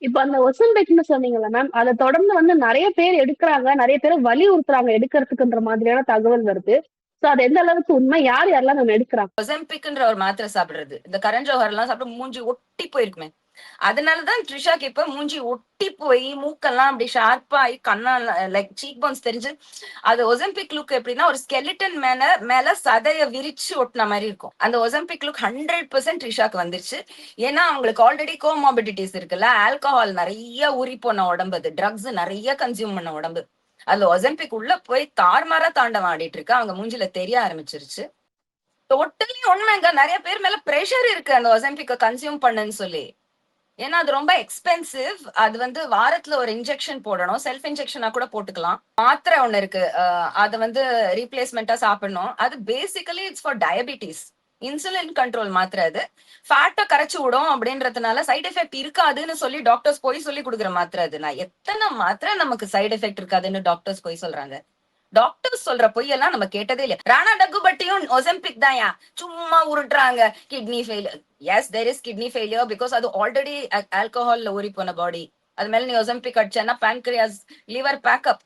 இப்ப அந்த ஒசம்பெக்ன்னு சொன்னீங்கல்ல மேம், அத தொடர்ந்து வந்து நெறைய பேர் எடுக்குறாங்க. நெறைய பேர வலியுறுத்துறாங்க எடுக்கறதுக்குன்ற மாதிரியான தகவல் வருது. சோ அது எந்த அளவுக்கு உண்மை? யார் யாரெல்லாம் மேம் எடுக்குறாங்க? ஒசம்பிக்ன்ற ஒரு மாத்திரை சாப்பிடுறது, இந்த கரண் ஜோஹர் எல்லாம் சாப்பிட்டு மூஞ்சி ஒட்டி போயிருக்குமே. அதனாலதான் த்ரிஷாக்கு இப்ப மூஞ்சி ஒட்டி போய் மூக்கெல்லாம் அப்படி ஷார்ப்பா ஆகி கண்ணெல்லாம் லைக் சீக் போன்ஸ் தெரிஞ்சு. அது ஒசம்பிக் லுக் எப்படின்னா ஒரு ஸ்கெலிட்டன் மேல சதைய விரிச்சு ஒட்டின மாதிரி இருக்கும். அந்த ஒசம்பிக் லுக் 100% த்ரிஷாக்கு வந்துருச்சு. ஏன்னா அவங்களுக்கு ஆல்ரெடி கோமாபிடிட்டிஸ் இருக்குல்ல, ஆல்கஹால் நிறைய ஊறி போன உடம்பு, அது ட்ரக்ஸ் நிறைய கன்சியூம் பண்ண உடம்பு. அதுல ஒசம்பிக் உள்ள போய் தார்மாரா தாண்டவம் ஆடிட்டு இருக்கு. அவங்க மூஞ்சில தெரிய ஆரம்பிச்சிருச்சு. டோட்டலி உண்மைங்க. நிறைய பேர் மேல பிரஷர் இருக்கு அந்த ஒசம்பிக்க கன்சியூம் பண்ணுன்னு சொல்லி. ஏன்னா அது ரொம்ப எக்ஸ்பென்சிவ். அது வந்து வாரத்துல ஒரு இன்ஜெக்ஷன் போடணும். செல்ஃப் இன்ஜெக்ஷனா கூட போட்டுக்கலாம். மாத்திரை ஒண்ணு இருக்கு, அது வந்து ரீப்ளேஸ்மெண்டா சாப்பிடணும். அது basically it's for diabetes, insulin control மாத்திரை. அது ஃபேட்டை கரைச்சு விடும் அப்படின்றதுனால சைடு எஃபெக்ட் இருக்காதுன்னு சொல்லி டாக்டர்ஸ் போய் சொல்லி கொடுக்குற மாத்திரை அது. நான் எத்தனை மாத்திரை நமக்கு சைடு எஃபெக்ட் இருக்காதுன்னு டாக்டர்ஸ் போய் சொல்றாங்க. டாக்டர்ஸ் சொல்ற பொய்யெல்லாம் நம்ம கேட்டதே இல்ல. ராணா டக்குபட்டியும் ஒசம்பிக் தான்யா, சும்மா உருட்டுறாங்க. Kidney failure, yes there is kidney failure, because அது ஆல்ரெடி ஆல்கஹால்ல ஊறி போன பாடி. அது மேல நீ ஒசம்பிக் அடிச்சேன்னா பேன்கிரியாஸ் லிவர் பேக்கப்